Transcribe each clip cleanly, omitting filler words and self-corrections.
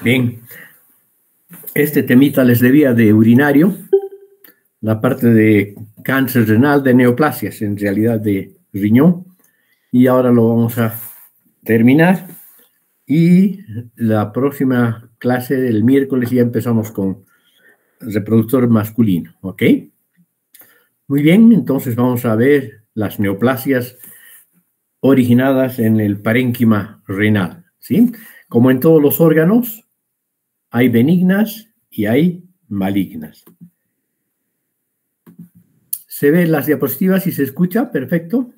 Bien, este temita les debía de urinario, la parte de cáncer renal, de neoplasias, en realidad de riñón, y ahora lo vamos a terminar. Y la próxima clase del miércoles ya empezamos con reproductor masculino, ¿ok? Muy bien, entonces vamos a ver las neoplasias originadas en el parénquima renal, ¿sí? Como en todos los órganos, hay benignas y hay malignas. ¿Se ven las diapositivas y se escucha? Perfecto.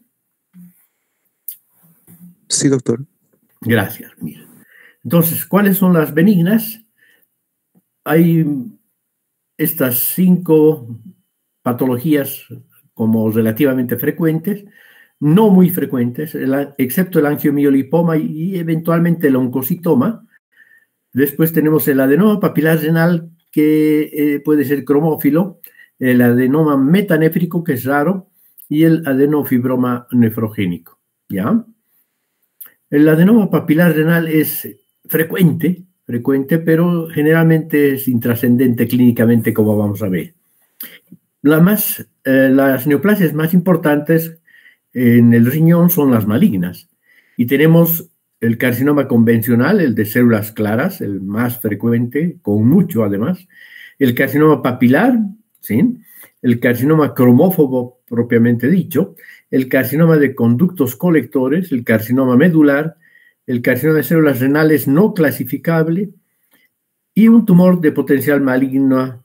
Sí, doctor. Gracias. Mira. Entonces, ¿cuáles son las benignas? Hay estas 5 patologías como relativamente frecuentes, no muy frecuentes, excepto el angiomiolipoma y eventualmente el oncocitoma. Después tenemos el adenoma papilar renal, que puede ser cromófilo, el adenoma metanéfrico, que es raro, y el adenofibroma nefrogénico, ¿ya? El adenoma papilar renal es frecuente, pero generalmente es intrascendente clínicamente, como vamos a ver. Las neoplasias más importantes en el riñón son las malignas. Y tenemos el carcinoma convencional, el de células claras, el más frecuente, con mucho además. El carcinoma papilar, ¿sí? El carcinoma cromófobo propiamente dicho, el carcinoma de conductos colectores, el carcinoma medular, el carcinoma de células renales no clasificable y un tumor de potencial maligno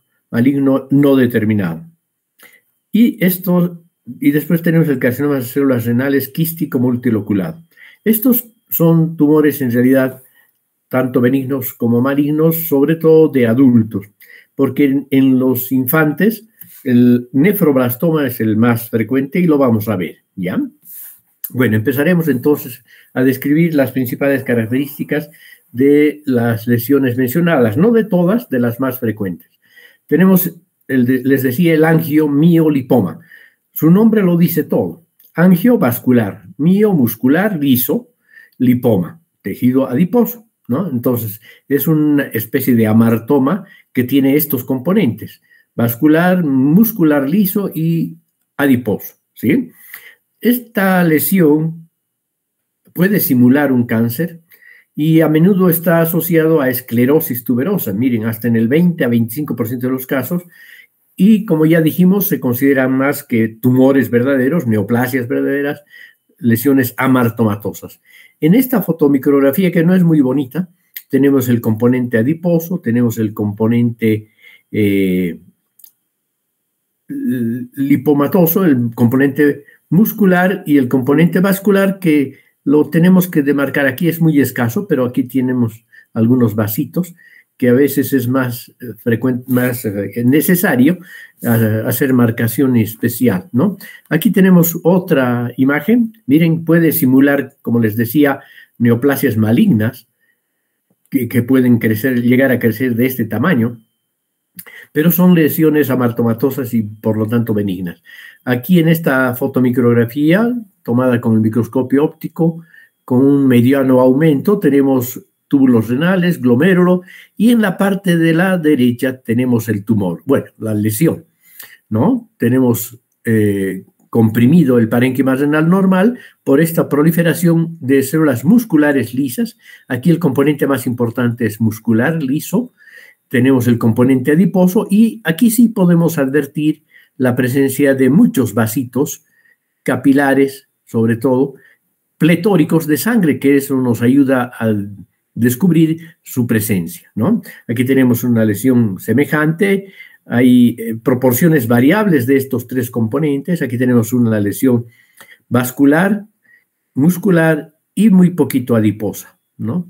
no determinado. Y después tenemos el carcinoma de células renales quístico multiloculado. Estos son tumores en realidad tanto benignos como malignos, sobre todo de adultos, porque en los infantes el nefroblastoma es el más frecuente y lo vamos a ver, ¿ya? Bueno, empezaremos entonces a describir las principales características de las lesiones mencionadas, no de todas, de las más frecuentes. Tenemos, les decía, el angiomiolipoma. Su nombre lo dice todo. Angiovascular, miomuscular, liso, lipoma, tejido adiposo, ¿no? Entonces, es una especie de amartoma que tiene estos componentes: vascular, muscular liso y adiposo, ¿sí? Esta lesión puede simular un cáncer y a menudo está asociado a esclerosis tuberosa. Miren, hasta en el 20 a 25% de los casos. Y como ya dijimos, se consideran más que tumores verdaderos, neoplasias verdaderas, lesiones amartomatosas. En esta fotomicrografía, que no es muy bonita, tenemos el componente adiposo, tenemos el componente lipomatoso, el componente muscular y el componente vascular, que lo tenemos que demarcar aquí, es muy escaso, pero aquí tenemos algunos vasitos que a veces es más frecuente, más necesario hacer marcación especial, ¿no? Aquí tenemos otra imagen. Miren, puede simular, como les decía, neoplasias malignas que pueden llegar a crecer de este tamaño, pero son lesiones amartomatosas y por lo tanto benignas. Aquí en esta fotomicrografía, tomada con el microscopio óptico, con un mediano aumento, tenemos túbulos renales, glomérulo, y en la parte de la derecha tenemos el tumor, bueno, la lesión, ¿no? Tenemos comprimido el parénquima renal normal por esta proliferación de células musculares lisas. Aquí el componente más importante es muscular liso. Tenemos el componente adiposo y aquí sí podemos advertir la presencia de muchos vasitos capilares, sobre todo pletóricos de sangre, que eso nos ayuda a descubrir su presencia, ¿no? Aquí tenemos una lesión semejante, hay proporciones variables de estos 3 componentes. Aquí tenemos una lesión vascular, muscular y muy poquito adiposa, ¿no?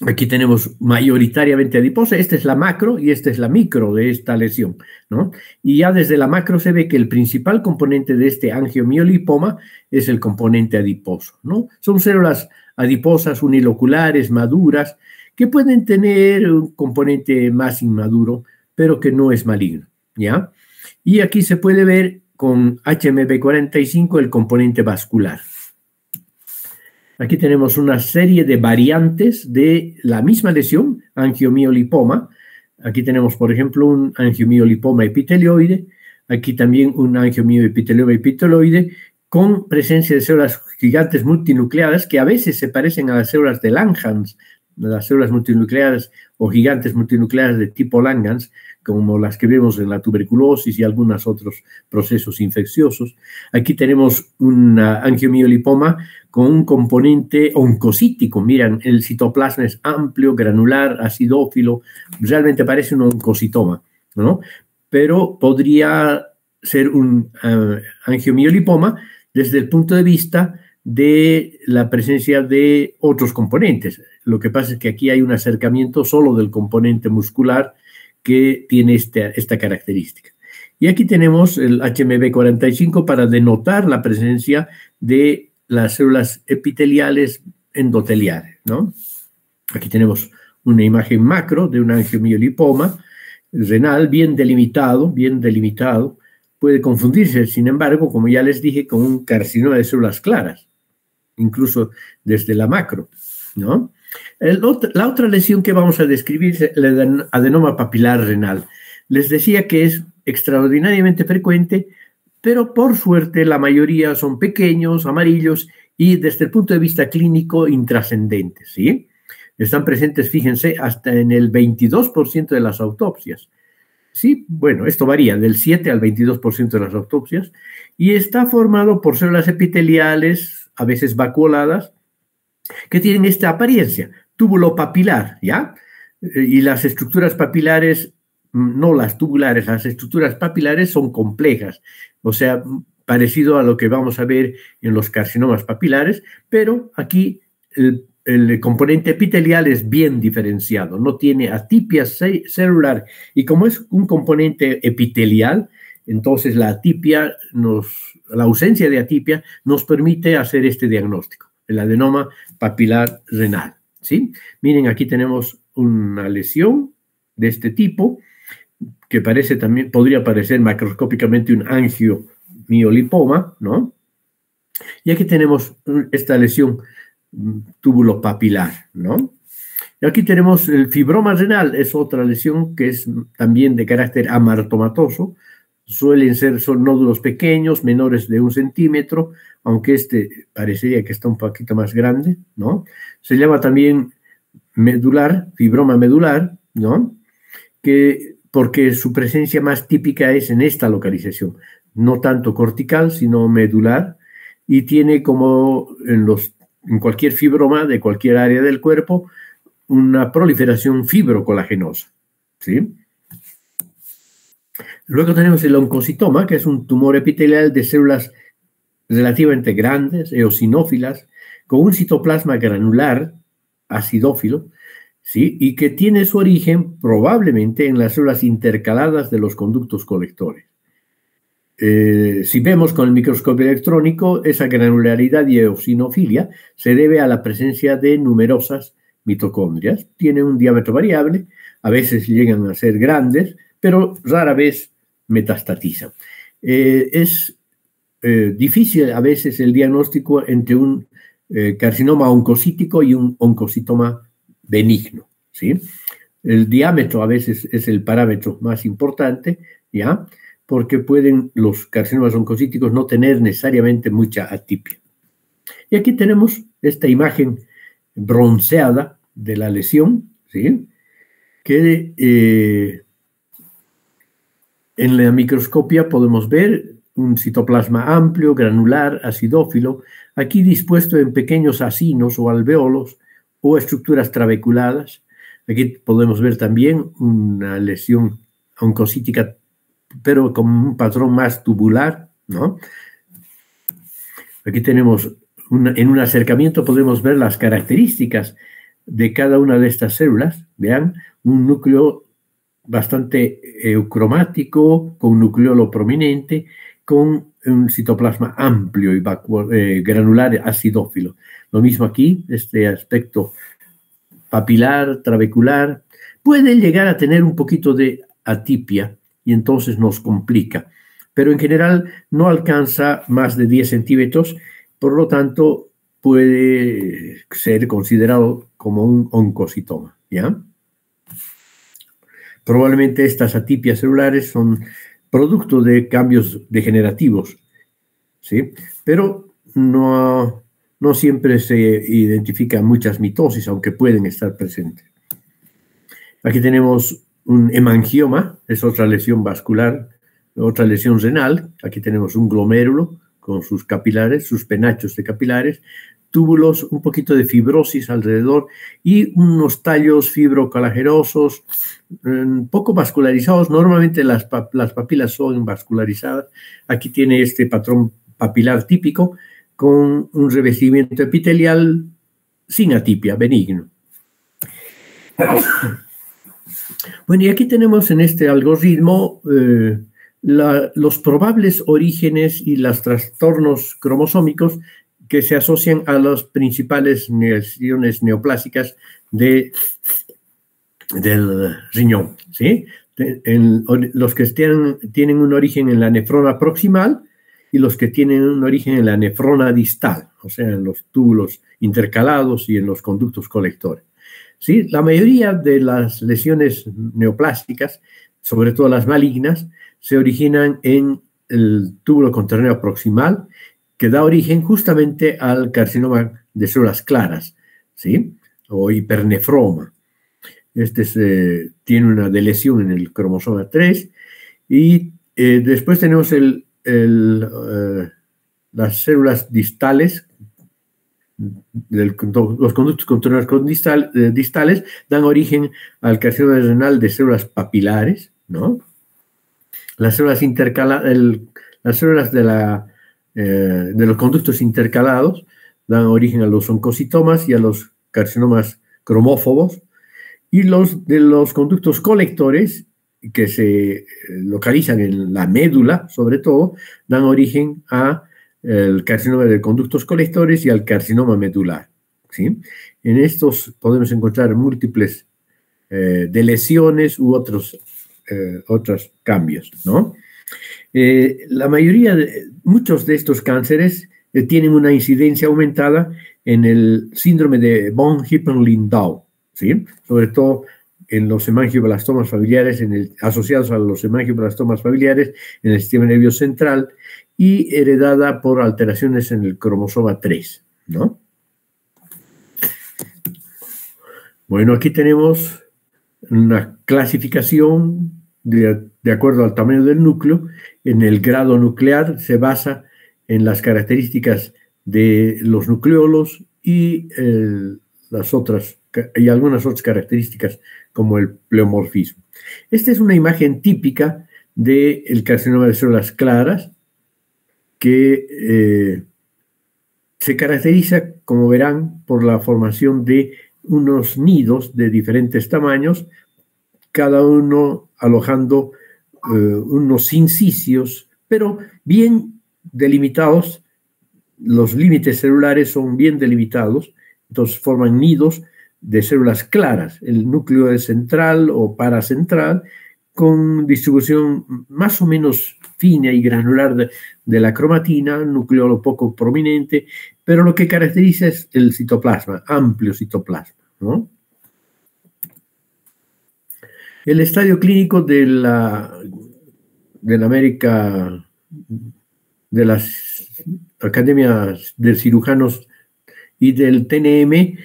Aquí tenemos mayoritariamente adiposa. Esta es la macro y esta es la micro de esta lesión, ¿no? Y ya desde la macro se ve que el principal componente de este angiomiolipoma es el componente adiposo, ¿no? Son células adiposas uniloculares, maduras, que pueden tener un componente más inmaduro, pero que no es maligno, ¿ya? Y aquí se puede ver con HMB45 el componente vascular. Aquí tenemos una serie de variantes de la misma lesión, angiomiolipoma. Aquí tenemos, por ejemplo, un angiomiolipoma epitelioide. Aquí también un angiomiopitelioma epiteloide con presencia de células gigantes multinucleadas que a veces se parecen a las células de Langhans, las células multinucleadas o gigantes multinucleadas de tipo Langhans, como las que vemos en la tuberculosis y algunos otros procesos infecciosos. Aquí tenemos un angiomiolipoma con un componente oncocítico. Miren, el citoplasma es amplio, granular, acidófilo, realmente parece un oncocitoma, ¿no? Pero podría ser un angiomiolipoma desde el punto de vista de la presencia de otros componentes. Lo que pasa es que aquí hay un acercamiento solo del componente muscular que tiene esta característica. Y aquí tenemos el HMB45 para denotar la presencia de las células epiteliales endoteliales, ¿no? Aquí tenemos una imagen macro de un angiomiolipoma renal bien delimitado, puede confundirse, sin embargo, como ya les dije, con un carcinoma de células claras, incluso desde la macro, ¿no? La otra lesión que vamos a describir es el adenoma papilar renal. Les decía que es extraordinariamente frecuente, pero por suerte la mayoría son pequeños, amarillos y desde el punto de vista clínico intrascendentes, ¿sí? Están presentes, fíjense, hasta en el 22% de las autopsias. Sí, bueno, esto varía del 7 al 22% de las autopsias y está formado por células epiteliales, a veces vacuoladas, que tienen esta apariencia, túbulo papilar, ¿ya? Y las estructuras papilares, no las tubulares, las estructuras papilares son complejas, o sea, parecido a lo que vamos a ver en los carcinomas papilares, pero aquí el componente epitelial es bien diferenciado, no tiene atipia celular y como es un componente epitelial, entonces la ausencia de atipia nos permite hacer este diagnóstico, el adenoma papilar renal, ¿sí? Miren, aquí tenemos una lesión de este tipo que podría parecer macroscópicamente un angiomiolipoma, ¿no? Y aquí tenemos esta lesión túbulo papilar, ¿no? Y aquí tenemos el fibroma renal, es otra lesión que es también de carácter amartomatoso, son nódulos pequeños, menores de 1 centímetro, aunque este parecería que está un poquito más grande, ¿no? Se llama también medular, fibroma medular, ¿no? Porque su presencia más típica es en esta localización, no tanto cortical, sino medular, y tiene como en cualquier fibroma de cualquier área del cuerpo, una proliferación fibrocolagenosa, ¿sí? Luego tenemos el oncocitoma, que es un tumor epitelial de células relativamente grandes, eosinófilas, con un citoplasma granular, acidófilo, ¿sí? Y que tiene su origen probablemente en las células intercaladas de los conductos colectores. Si vemos con el microscopio electrónico, esa granularidad y eosinofilia se debe a la presencia de numerosas mitocondrias. Tiene un diámetro variable, a veces llegan a ser grandes, pero rara vez metastatizan. Es difícil a veces el diagnóstico entre un carcinoma oncocítico y un oncocitoma benigno, ¿sí? El diámetro a veces es el parámetro más importante, ¿ya? Porque pueden los carcinomas oncocíticos no tener necesariamente mucha atipia. Y aquí tenemos esta imagen bronceada de la lesión, ¿sí? Que en la microscopia podemos ver un citoplasma amplio, granular, acidófilo, aquí dispuesto en pequeños acinos o alveolos o estructuras trabeculadas. Aquí podemos ver también una lesión oncocítica, pero con un patrón más tubular, ¿no? Aquí tenemos, en un acercamiento podemos ver las características de cada una de estas células. Vean, un núcleo bastante eucromático, con un nucleolo prominente, con un citoplasma amplio y granular acidófilo. Lo mismo aquí, este aspecto papilar, trabecular, puede llegar a tener un poquito de atipia y entonces nos complica, pero en general no alcanza más de 10 centímetros, por lo tanto puede ser considerado como un oncocitoma, ¿ya? Probablemente estas atipias celulares son producto de cambios degenerativos, ¿sí? Pero no siempre se identifican muchas mitosis, aunque pueden estar presentes. Aquí tenemos un hemangioma, es otra lesión vascular, otra lesión renal. Aquí tenemos un glomérulo con sus capilares, sus penachos de capilares, túbulos, un poquito de fibrosis alrededor y unos tallos fibrocolagerosos, poco vascularizados. Normalmente las papilas son vascularizadas. Aquí tiene este patrón papilar típico con un revestimiento epitelial sin atipia, benigno. Bueno, y aquí tenemos en este algoritmo los probables orígenes y los trastornos cromosómicos que se asocian a las principales lesiones neoplásicas del riñón, ¿sí? Los que tienen un origen en la nefrona proximal y los que tienen un origen en la nefrona distal, o sea, en los túbulos intercalados y en los conductos colectores. ¿Sí? La mayoría de las lesiones neoplásticas, sobre todo las malignas, se originan en el túbulo contorneo proximal, que da origen justamente al carcinoma de células claras, ¿sí? O hipernefroma. Tiene una delesión en el cromosoma 3 y después tenemos las células distales. Los conductos contorneos distales dan origen al carcinoma renal de células papilares, ¿no? Las células las células de los conductos intercalados dan origen a los oncocitomas y a los carcinomas cromófobos, y los de los conductos colectores, que se localizan en la médula, sobre todo, dan origen a el carcinoma de conductos colectores y al carcinoma medular, ¿sí? En estos podemos encontrar múltiples de lesiones u otros cambios, ¿no? Muchos de estos cánceres tienen una incidencia aumentada en el síndrome de von Hippel-Lindau, ¿sí? Sobre todo en los hemangioblastomas familiares, asociados a los hemangioblastomas familiares en el sistema nervioso central y heredada por alteraciones en el cromosoma 3, ¿no? Bueno, aquí tenemos una clasificación de acuerdo al tamaño del núcleo. En el grado nuclear se basa en las características de los nucleolos y algunas otras características como el pleomorfismo. Esta es una imagen típica del carcinoma de células claras que se caracteriza, como verán, por la formación de unos nidos de diferentes tamaños, cada uno alojando unos incisios, pero bien delimitados. Los límites celulares son bien delimitados, entonces forman nidos de células claras. El núcleo es central o paracentral, con distribución más o menos fina y granular de la cromatina, núcleo poco prominente, pero lo que caracteriza es el citoplasma, amplio citoplasma, ¿no? El estadio clínico de la América, de las academias de cirujanos y del TNM,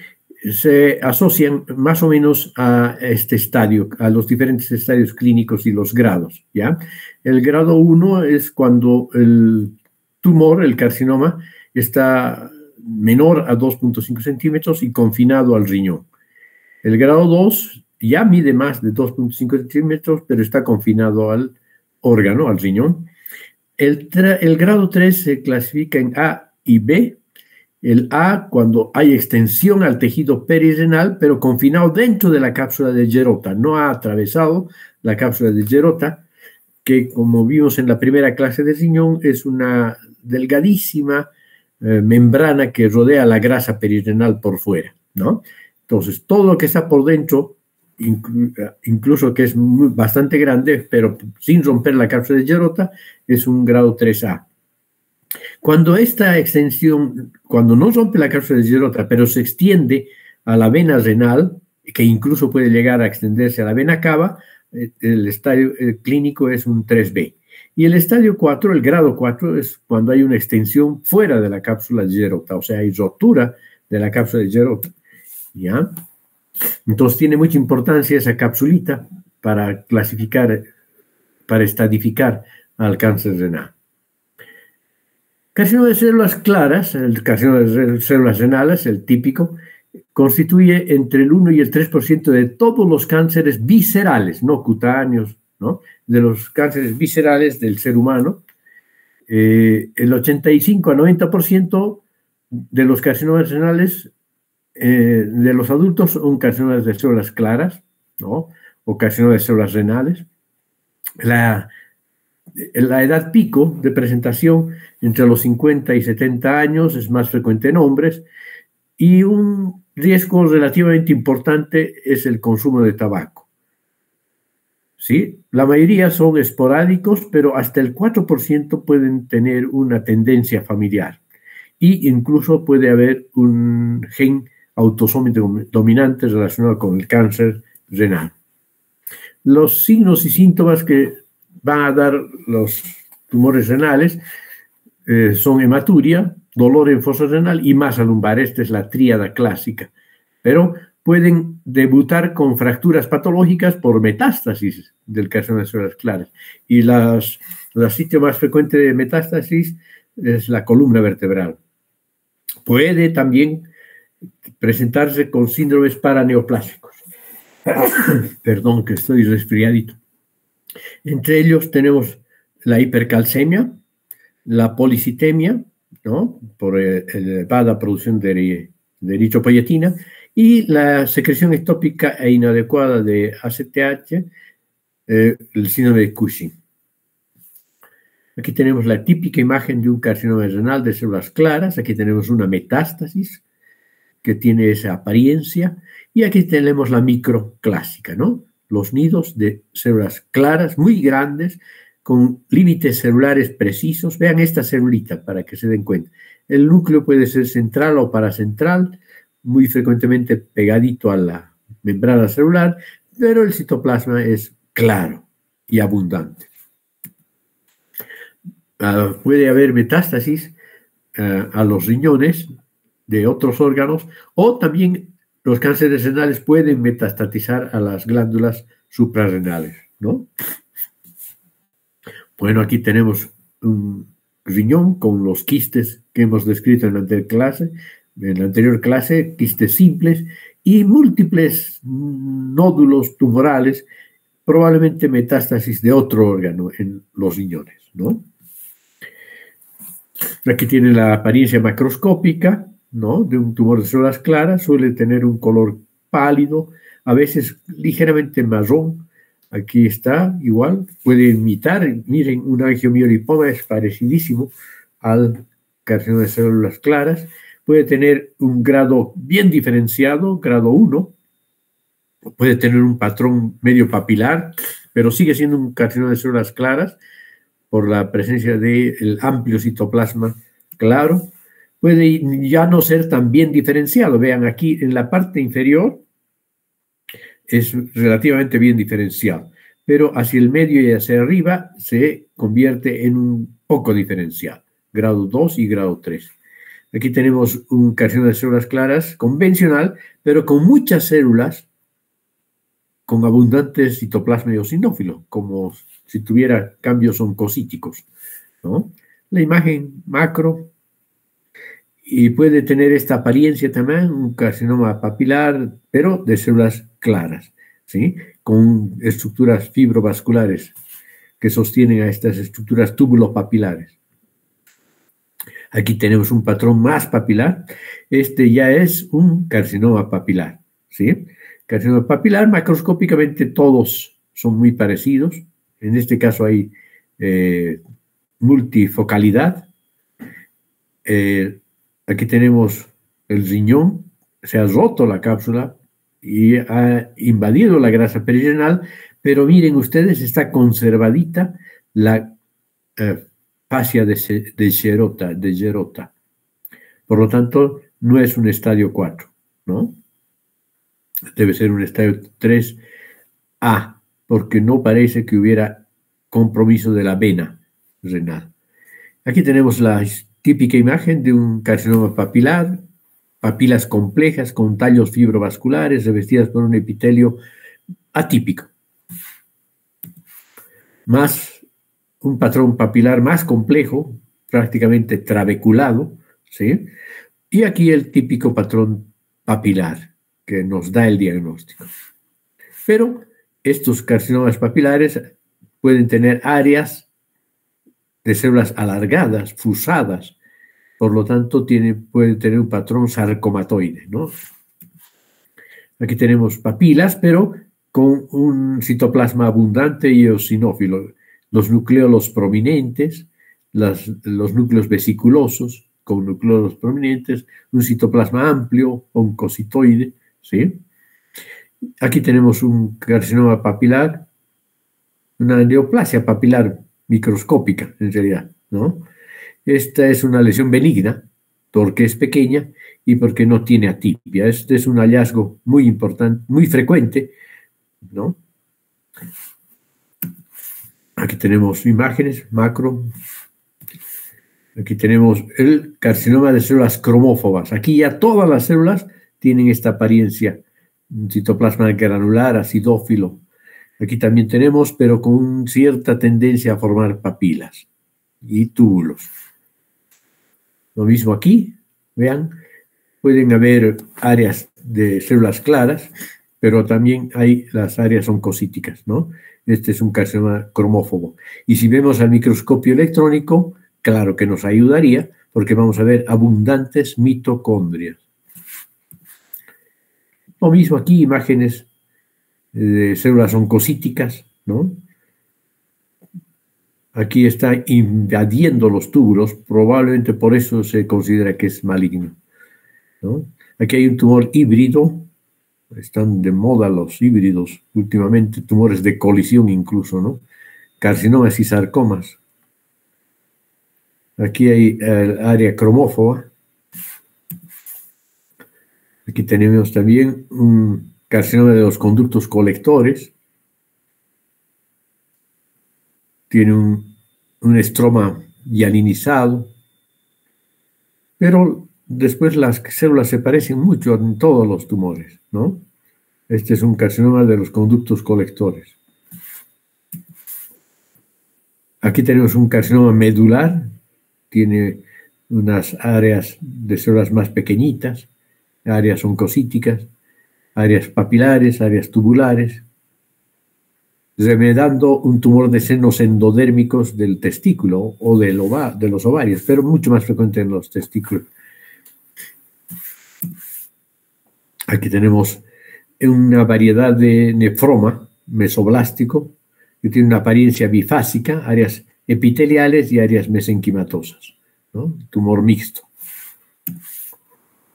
se asocian más o menos a este estadio, a los diferentes estadios clínicos y los grados, ¿ya? El grado 1 es cuando el tumor, el carcinoma, está menor a 2.5 centímetros y confinado al riñón. El grado 2 ya mide más de 2.5 centímetros, pero está confinado al órgano, al riñón. El grado 3 se clasifica en A y B. El A cuando hay extensión al tejido perirenal, pero confinado dentro de la cápsula de Gerota, no ha atravesado la cápsula de Gerota, que como vimos en la primera clase de riñón, es una delgadísima membrana que rodea la grasa perirenal por fuera, ¿no? Entonces, todo lo que está por dentro, incluso que es bastante grande, pero sin romper la cápsula de Gerota, es un grado 3A. Cuando esta extensión, cuando no rompe la cápsula de Gerota, pero se extiende a la vena renal, que incluso puede llegar a extenderse a la vena cava, el estadio clínico es un 3B. Y el estadio 4, el grado 4, es cuando hay una extensión fuera de la cápsula de Gerota, o sea, hay rotura de la cápsula de Gerota. ¿Ya? Entonces tiene mucha importancia esa capsulita para clasificar, para estadificar al cáncer renal. Carcinoma de células claras, el carcinoma de células renales, el típico, constituye entre el 1 y el 3% de todos los cánceres viscerales, no cutáneos, ¿no? De los cánceres viscerales del ser humano. El 85 a 90% de los carcinomas renales de los adultos son carcinomas de células claras, ¿no? O carcinomas de células renales. La edad pico de presentación entre los 50 y 70 años es más frecuente en hombres, y un riesgo relativamente importante es el consumo de tabaco. ¿Sí? La mayoría son esporádicos, pero hasta el 4% pueden tener una tendencia familiar, y incluso puede haber un gen autosómico dominante relacionado con el cáncer renal. Los signos y síntomas que van a dar los tumores renales son hematuria, dolor en fosa renal y masa lumbar. Esta es la tríada clásica. Pero pueden debutar con fracturas patológicas por metástasis del carcinoma de células claras. Y el sitio más frecuente de metástasis es la columna vertebral. Puede también presentarse con síndromes paraneoplásicos. Perdón, que estoy resfriadito. Entre ellos tenemos la hipercalcemia, la policitemia, ¿no? Por elevada producción de eritropoyetina, y la secreción ectópica e inadecuada de ACTH, el síndrome de Cushing. Aquí tenemos la típica imagen de un carcinoma renal de células claras. Aquí tenemos una metástasis que tiene esa apariencia, y aquí tenemos la microclásica, ¿no? Los nidos de células claras muy grandes con límites celulares precisos. Vean esta celulita para que se den cuenta. El núcleo puede ser central o paracentral, muy frecuentemente pegadito a la membrana celular, pero el citoplasma es claro y abundante. Puede haber metástasis a los riñones de otros órganos, o también los cánceres renales pueden metastatizar a las glándulas suprarrenales, ¿no? Bueno, aquí tenemos un riñón con los quistes que hemos descrito en la anterior clase, quistes simples y múltiples nódulos tumorales, probablemente metástasis de otro órgano en los riñones, ¿no? Aquí tiene la apariencia macroscópica, ¿no? De un tumor de células claras. Suele tener un color pálido, a veces ligeramente marrón. Aquí está, igual, puede imitar, miren, un angiomiolipoma es parecidísimo al carcinoma de células claras. Puede tener un grado bien diferenciado, grado 1, puede tener un patrón medio papilar, pero sigue siendo un carcinoma de células claras por la presencia del amplio citoplasma claro. Puede ya no ser tan bien diferenciado. Vean, aquí en la parte inferior es relativamente bien diferenciado, pero hacia el medio y hacia arriba se convierte en un poco diferenciado, grado 2 y grado 3. Aquí tenemos un carcinoma de células claras convencional, pero con muchas células con abundante citoplasma eosinófilo, como si tuviera cambios oncocíticos, ¿no? La imagen macro, y puede tener esta apariencia también, un carcinoma papilar, pero de células claras, ¿sí? Con estructuras fibrovasculares que sostienen a estas estructuras túbulo-papilares. Aquí tenemos un patrón más papilar. Este ya es un carcinoma papilar, ¿sí? Carcinoma papilar, macroscópicamente todos son muy parecidos. En este caso hay multifocalidad. Aquí tenemos el riñón, se ha roto la cápsula y ha invadido la grasa perirenal, pero miren ustedes, está conservadita la fascia de Gerota. Por lo tanto, no es un estadio 4, ¿no? Debe ser un estadio 3A, porque no parece que hubiera compromiso de la vena renal. Aquí tenemos la típica imagen de un carcinoma papilar, papilas complejas con tallos fibrovasculares revestidas por un epitelio atípico. Más un patrón papilar más complejo, prácticamente trabeculado, ¿sí? Y aquí el típico patrón papilar que nos da el diagnóstico. Pero estos carcinomas papilares pueden tener áreas de células alargadas, fusadas, por lo tanto pueden tener un patrón sarcomatoide, ¿no? Aquí tenemos papilas, pero con un citoplasma abundante y eosinófilo. Los nucleolos prominentes, los núcleos vesiculosos con nucleolos prominentes, un citoplasma amplio, oncocitoide, ¿sí? Aquí tenemos un carcinoma papilar, una neoplasia papilar microscópica, en realidad, ¿no? Esta es una lesión benigna, porque es pequeña y porque no tiene atipia. Este es un hallazgo muy importante, muy frecuente, ¿no? Aquí tenemos imágenes macro. Aquí tenemos el carcinoma de células cromófobas. Aquí ya todas las células tienen esta apariencia, un citoplasma granular, acidófilo. Aquí también tenemos, pero con cierta tendencia a formar papilas y túbulos. Lo mismo aquí, vean, pueden haber áreas de células claras, pero también hay las áreas oncocíticas, ¿no? Este es un carcinoma cromófobo. Y si vemos al microscopio electrónico, claro que nos ayudaría, porque vamos a ver abundantes mitocondrias. Lo mismo aquí, imágenes de células oncocíticas, ¿no? Aquí está invadiendo los túbulos, probablemente por eso se considera que es maligno, ¿no? Aquí hay un tumor híbrido, están de moda los híbridos últimamente, tumores de colisión incluso, ¿no? Carcinomas y sarcomas. Aquí hay el área cromófoba. Aquí tenemos también un carcinoma de los conductos colectores. Tiene un estroma hialinizado, pero después las células se parecen mucho en todos los tumores, ¿no? Este es un carcinoma de los conductos colectores. Aquí tenemos un carcinoma medular, tiene unas áreas de células más pequeñitas, áreas oncocíticas, áreas papilares, áreas tubulares, remedando un tumor de senos endodérmicos del testículo o de los ovarios, pero mucho más frecuente en los testículos. Aquí tenemos una variedad de nefroma mesoblástico que tiene una apariencia bifásica, áreas epiteliales y áreas mesenquimatosas, ¿no? Tumor mixto.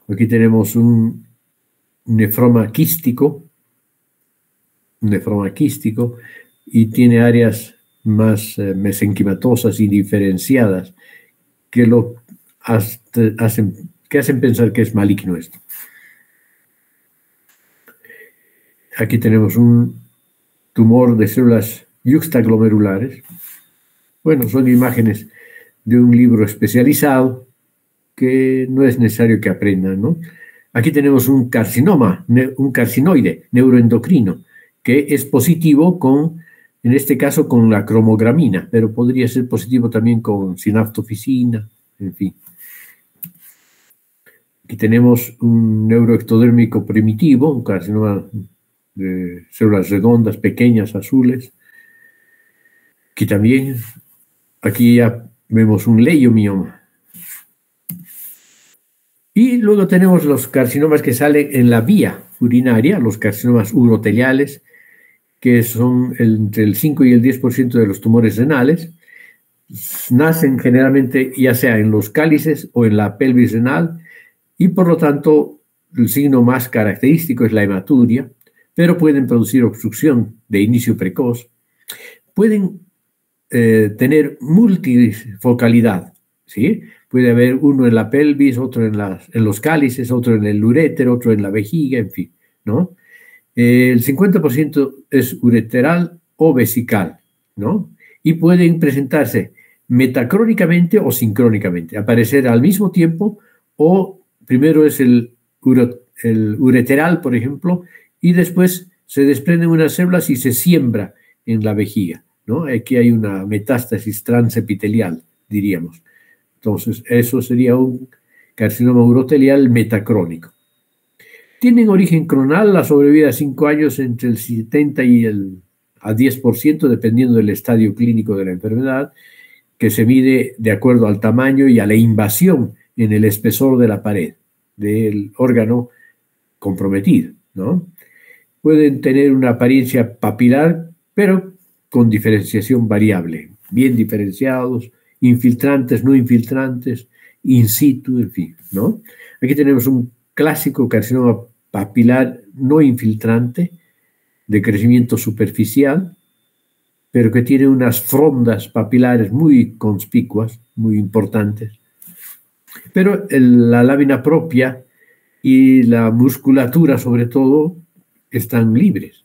Aquí tenemos un nefroma quístico, y tiene áreas más mesenquimatosas y diferenciadas que hacen pensar que es maligno esto. Aquí tenemos un tumor de células yuxtaglomerulares. Bueno, son imágenes de un libro especializado que no es necesario que aprendan, ¿no? Aquí tenemos un carcinoma, un carcinoide neuroendocrino, que es positivo en este caso con la cromogramina, pero podría ser positivo también con sinaptofisina, en fin. Aquí tenemos un neuroectodérmico primitivo, un carcinoma de células redondas, pequeñas, azules. Aquí ya vemos un leiomioma. Y luego tenemos los carcinomas que salen en la vía urinaria, los carcinomas uroteliales, que son entre el 5 y el 10% de los tumores renales. Nacen generalmente ya sea en los cálices o en la pelvis renal y por lo tanto el signo más característico es la hematuria, pero pueden producir obstrucción de inicio precoz. Pueden tener multifocalidad, ¿sí? Puede haber uno en la pelvis, otro en los cálices, otro en el uréter, otro en la vejiga, en fin, ¿no? El 50% es ureteral o vesical, ¿no? Y pueden presentarse metacrónicamente o sincrónicamente, aparecer al mismo tiempo, o primero es el ureteral, por ejemplo, y después se desprenden unas células y se siembra en la vejiga, ¿no? Aquí hay una metástasis transepitelial, diríamos. Entonces, eso sería un carcinoma urotelial metacrónico. Tienen origen cronal, la sobrevida a 5 años entre el 70 y el a 10%, dependiendo del estadio clínico de la enfermedad, que se mide de acuerdo al tamaño y a la invasión en el espesor de la pared del órgano comprometido, ¿no? Pueden tener una apariencia papilar, pero con diferenciación variable, bien diferenciados, infiltrantes, no infiltrantes, in situ, en fin, ¿no? Aquí tenemos un clásico carcinoma papilar no infiltrante de crecimiento superficial, pero que tiene unas frondas papilares muy conspicuas, muy importantes. Pero la lámina propia y la musculatura, sobre todo, están libres.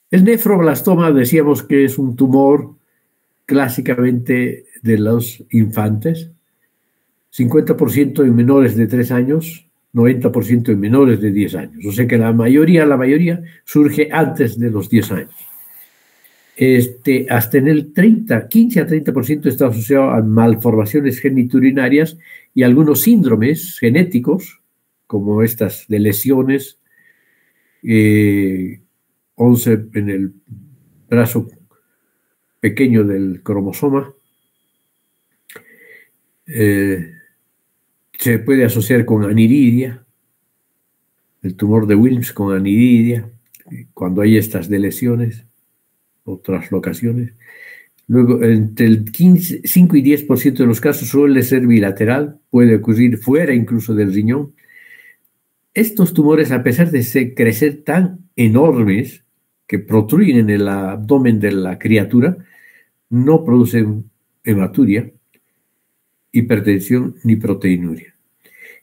El nefroblastoma decíamos que es un tumor clásicamente de los infantes, 50% en menores de 3 años, 90% en menores de 10 años. O sea que la mayoría surge antes de los 10 años. Hasta en el 15 a 30% está asociado a malformaciones geniturinarias y algunos síndromes genéticos, como estas de lesiones, 11 en el brazo pequeño del cromosoma. Se puede asociar con aniridia, el tumor de Wilms con aniridia, cuando hay estas lesiones o traslocaciones. Luego, entre el 5 y 10% de los casos suele ser bilateral, puede ocurrir fuera incluso del riñón. Estos tumores, a pesar de crecer tan enormes que protruyen en el abdomen de la criatura, no producen hematuria, hipertensión ni proteinuria.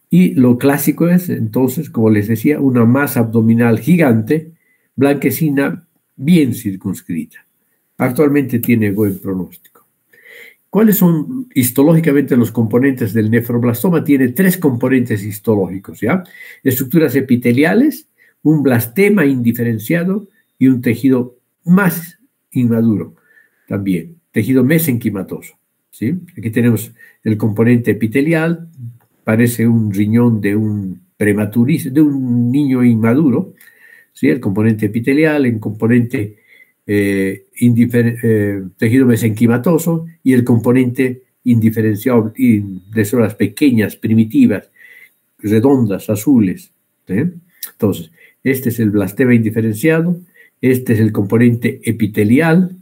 Y lo clásico es, entonces, como les decía, una masa abdominal gigante, blanquecina, bien circunscrita. Actualmente tiene buen pronóstico. ¿Cuáles son histológicamente los componentes del nefroblastoma? Tiene 3 componentes histológicos, ¿ya? Estructuras epiteliales, un blastema indiferenciado y un tejido más inmaduro también, tejido mesenquimatoso, ¿sí? Aquí tenemos el componente epitelial, parece un riñón de un de un niño inmaduro, ¿sí? El componente epitelial, el componente tejido mesenquimatoso y el componente indiferenciado de células pequeñas, primitivas, redondas, azules, ¿sí? Entonces, este es el blastema indiferenciado, este es el componente epitelial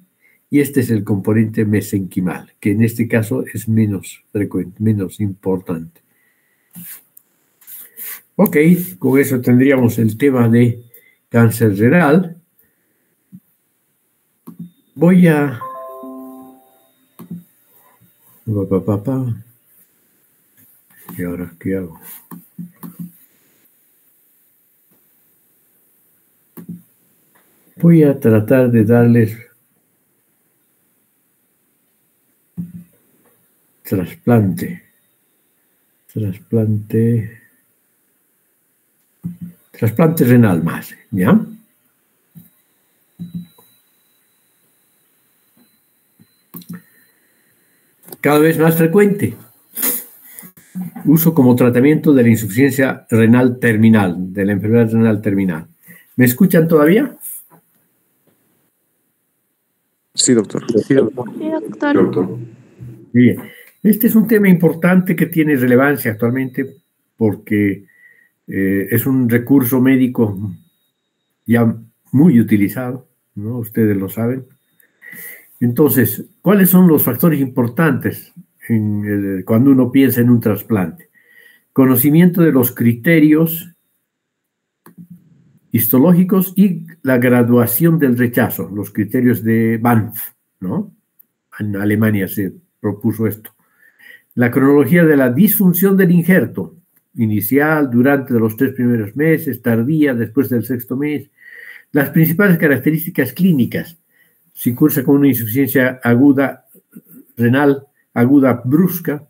y este es el componente mesenquimal, que en este caso es menos frecuente, menos importante. Ok, con eso tendríamos el tema de cáncer renal. Voy a... ¿Y ahora qué hago? Voy a tratar de darles trasplante renal más, ¿ya? Cada vez más frecuente. Uso como tratamiento de la insuficiencia renal terminal, de la enfermedad renal terminal. ¿Me escuchan todavía? Sí, doctor. Sí, doctor. Bien. Este es un tema importante que tiene relevancia actualmente porque es un recurso médico ya muy utilizado, ¿no? Ustedes lo saben. Entonces, ¿cuáles son los factores importantes cuando uno piensa en un trasplante? Conocimiento de los criterios histológicos y la graduación del rechazo, los criterios de Banff, ¿no? En Alemania se propuso esto. La cronología de la disfunción del injerto, inicial, durante los 3 primeros meses, tardía, después del 6º mes. Las principales características clínicas, si cursa con una insuficiencia aguda renal, aguda brusca,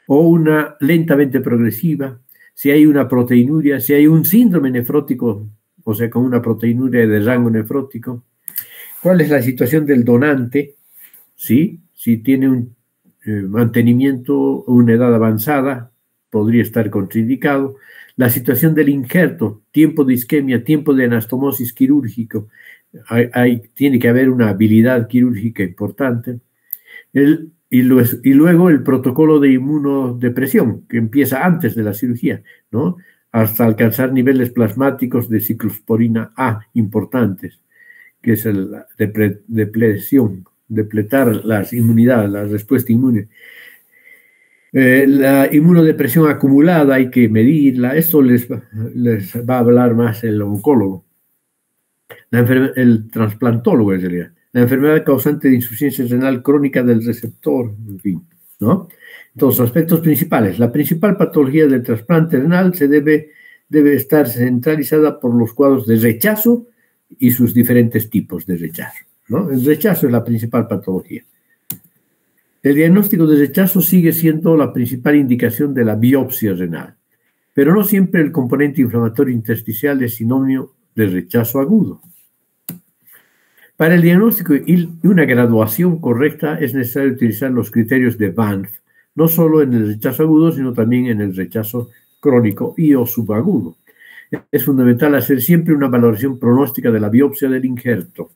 o una lentamente progresiva, si hay una proteinuria, si hay un síndrome nefrótico, o sea, con una proteinuria de rango nefrótico. ¿Cuál es la situación del donante? ¿Sí? Si tiene un mantenimiento o una edad avanzada, podría estar contraindicado. La situación del injerto, tiempo de isquemia, tiempo de anastomosis quirúrgico, tiene que haber una habilidad quirúrgica importante. Y luego el protocolo de inmunodepresión, que empieza antes de la cirugía, ¿no? Hasta alcanzar niveles plasmáticos de ciclosporina A importantes, que es la depletar las inmunidades, la respuesta inmune. La inmunodepresión acumulada hay que medirla, esto les va a hablar más el oncólogo, el trasplantólogo en realidad. La enfermedad causante de insuficiencia renal crónica del receptor, en fin, ¿no? Entonces, aspectos principales. La principal patología del trasplante renal debe estar centralizada por los cuadros de rechazo y sus diferentes tipos de rechazo, ¿no? El rechazo es la principal patología. El diagnóstico de rechazo sigue siendo la principal indicación de la biopsia renal, pero no siempre el componente inflamatorio intersticial es sinónimo de rechazo agudo. Para el diagnóstico y una graduación correcta es necesario utilizar los criterios de Banff, no solo en el rechazo agudo, sino también en el rechazo crónico y o subagudo. Es fundamental hacer siempre una valoración pronóstica de la biopsia del injerto.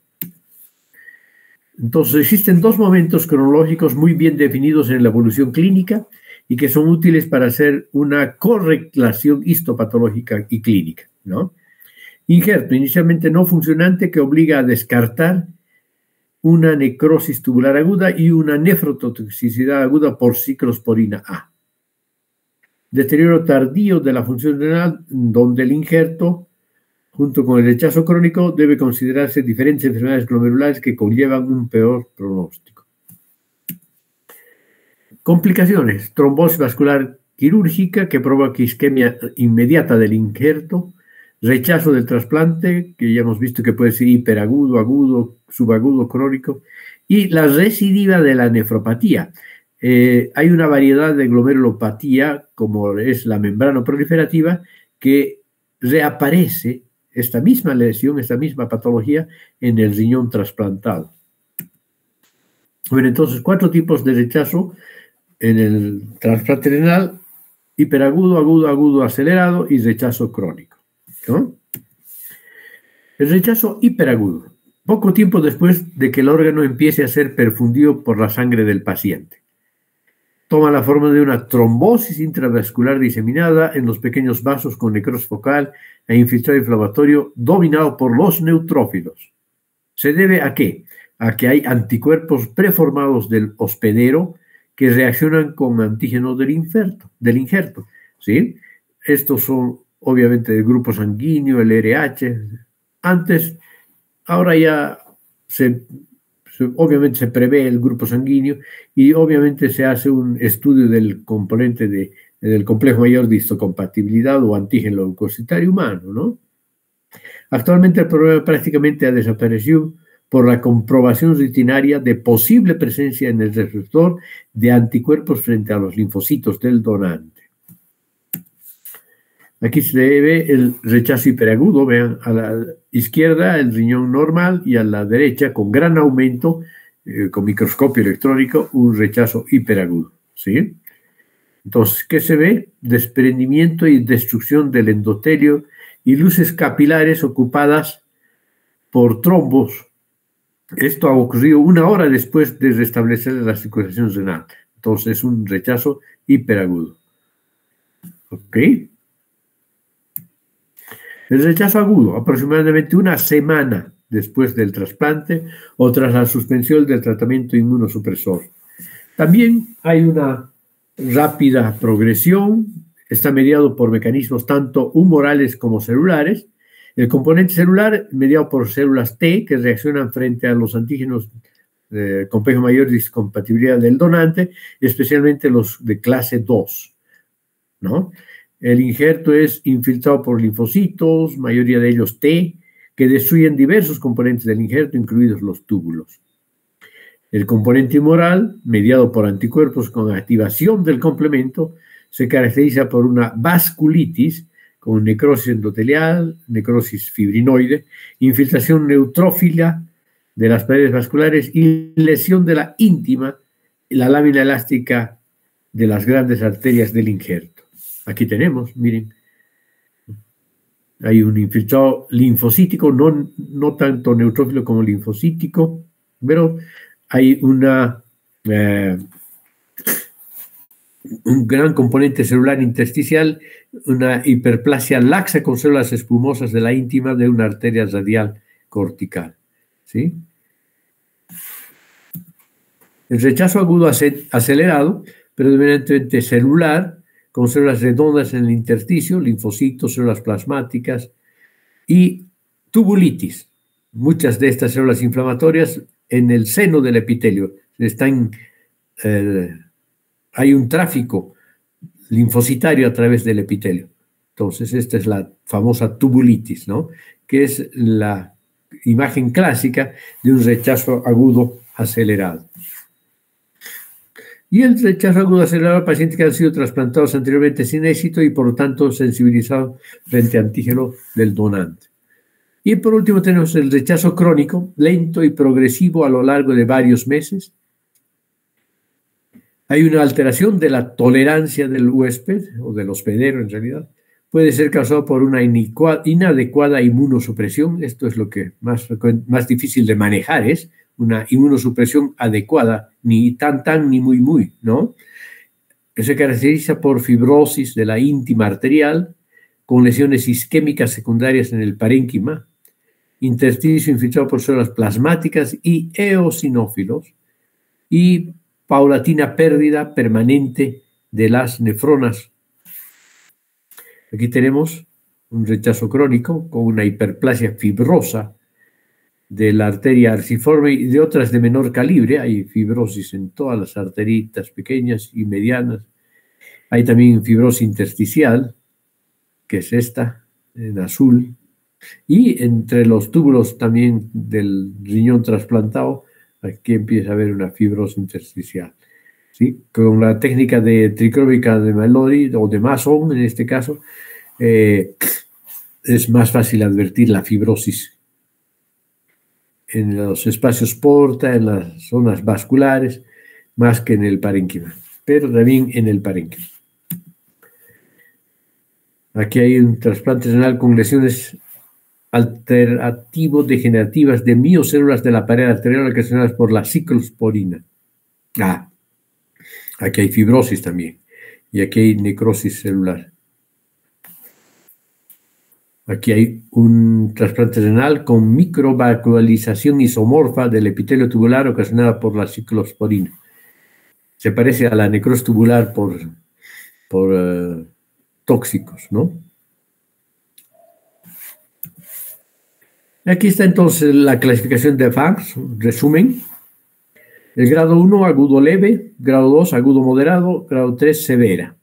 Entonces, existen 2 momentos cronológicos muy bien definidos en la evolución clínica y que son útiles para hacer una correlación histopatológica y clínica, ¿no? Injerto inicialmente no funcionante que obliga a descartar una necrosis tubular aguda y una nefrotoxicidad aguda por ciclosporina A. Deterioro tardío de la función renal, donde el injerto, junto con el rechazo crónico, debe considerarse diferentes enfermedades glomerulares que conllevan un peor pronóstico. Complicaciones: trombosis vascular quirúrgica que provoca isquemia inmediata del injerto, rechazo del trasplante, que ya hemos visto que puede ser hiperagudo, agudo, subagudo, crónico, y la recidiva de la nefropatía. Hay una variedad de glomerulopatía, como es la membrana proliferativa, que reaparece esta misma lesión, esta misma patología en el riñón trasplantado. Bueno, entonces 4 tipos de rechazo en el trasplante renal: hiperagudo, agudo, agudo acelerado y rechazo crónico, ¿no? El rechazo hiperagudo, poco tiempo después de que el órgano empiece a ser perfundido por la sangre del paciente. Toma la forma de una trombosis intravascular diseminada en los pequeños vasos con necrosis focal e infiltrado inflamatorio dominado por los neutrófilos. ¿Se debe a qué? A que hay anticuerpos preformados del hospedero que reaccionan con antígenos del injerto, ¿sí? Estos son obviamente del grupo sanguíneo, el RH. Ahora ya obviamente se prevé el grupo sanguíneo y obviamente se hace un estudio del componente del complejo mayor de histocompatibilidad o antígeno leucocitario humano, ¿no? Actualmente el problema prácticamente ha desaparecido por la comprobación rutinaria de posible presencia en el receptor de anticuerpos frente a los linfocitos del donante. Aquí se ve el rechazo hiperagudo, vean, a la izquierda el riñón normal y a la derecha, con gran aumento, con microscopio electrónico, un rechazo hiperagudo, ¿sí? Entonces, ¿qué se ve? Desprendimiento y destrucción del endotelio y luces capilares ocupadas por trombos. Esto ha ocurrido 1 hora después de restablecer la circulación renal. Entonces, es un rechazo hiperagudo. ¿Ok? El rechazo agudo, aproximadamente 1 semana después del trasplante o tras la suspensión del tratamiento inmunosupresor. También hay una rápida progresión, está mediado por mecanismos tanto humorales como celulares. El componente celular mediado por células T que reaccionan frente a los antígenos complejo mayor de discompatibilidad del donante, especialmente los de clase 2, ¿no? El injerto es infiltrado por linfocitos, mayoría de ellos T, que destruyen diversos componentes del injerto, incluidos los túbulos. El componente humoral, mediado por anticuerpos con activación del complemento, se caracteriza por una vasculitis con necrosis endotelial, necrosis fibrinoide, infiltración neutrófila de las paredes vasculares y lesión de la íntima y la lámina elástica de las grandes arterias del injerto. Aquí tenemos, miren, hay un infiltrado linfocítico, no tanto neutrófilo como linfocítico, pero hay un gran componente celular intersticial, una hiperplasia laxa con células espumosas de la íntima de una arteria radial cortical, ¿sí? El rechazo agudo acelerado, predominantemente celular, con células redondas en el intersticio, linfocitos, células plasmáticas y tubulitis. Muchas de estas células inflamatorias en el seno del epitelio. Hay un tráfico linfocitario a través del epitelio. Entonces, esta es la famosa tubulitis, ¿no? Que es la imagen clásica de un rechazo agudo acelerado. Y el rechazo agudo acelerado a pacientes que han sido trasplantados anteriormente sin éxito y por lo tanto sensibilizados frente a antígeno del donante. Y por último tenemos el rechazo crónico, lento y progresivo a lo largo de varios meses. Hay una alteración de la tolerancia del huésped, o del hospedero en realidad. Puede ser causado por una inadecuada inmunosupresión. Esto es lo que más difícil de manejar, es una inmunosupresión adecuada, ni tan, ni muy, ¿no? Se caracteriza por fibrosis de la íntima arterial, con lesiones isquémicas secundarias en el parénquima, intersticio infiltrado por células plasmáticas y eosinófilos, y paulatina pérdida permanente de las nefronas. Aquí tenemos un rechazo crónico con una hiperplasia fibrosa de la arteria arciforme y de otras de menor calibre. Hay fibrosis en todas las arteritas pequeñas y medianas. Hay también fibrosis intersticial, que es esta, en azul. Y entre los túbulos también del riñón trasplantado, aquí empieza a haber una fibrosis intersticial, ¿sí? Con la técnica de tricrómica de Mallory o de Mason, en este caso, es más fácil advertir la fibrosis en los espacios porta, en las zonas vasculares, más que en el parénquima, pero también en el parénquima. Aquí hay un trasplante renal con lesiones alterativo-degenerativas de miocélulas de la pared arterial ocasionadas por la ciclosporina. Aquí hay fibrosis también, y aquí hay necrosis celular. Aquí hay un trasplante renal con microvascularización isomorfa del epitelio tubular ocasionada por la ciclosporina. Se parece a la necrosis tubular por tóxicos, ¿no? Aquí está entonces la clasificación de FARS, resumen. El grado 1, agudo leve, grado 2, agudo moderado, grado 3, severa.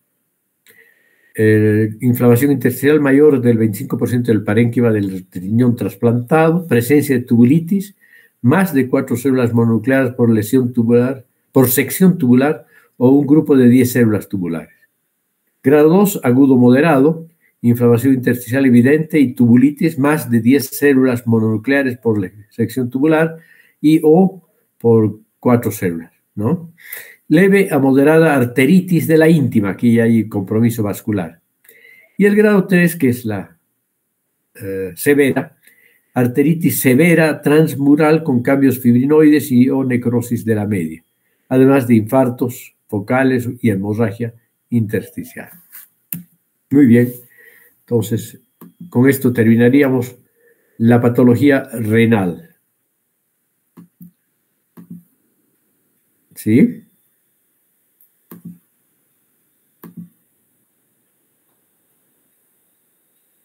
Inflamación intersticial mayor del 25% del parénquima del riñón trasplantado, presencia de tubulitis, más de 4 células mononucleadas por lesión tubular, por sección tubular o un grupo de 10 células tubulares. Grado 2, agudo moderado, inflamación intersticial evidente y tubulitis, más de 10 células mononucleares por sección tubular o por 4 células, ¿no? Leve a moderada arteritis de la íntima, aquí ya hay compromiso vascular. Y el grado 3, que es la severa, arteritis severa transmural con cambios fibrinoides o necrosis de la media, además de infartos focales y hemorragia intersticial. Muy bien, entonces con esto terminaríamos la patología renal. ¿Sí?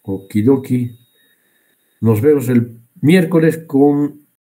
Okidoki. Nos vemos el miércoles con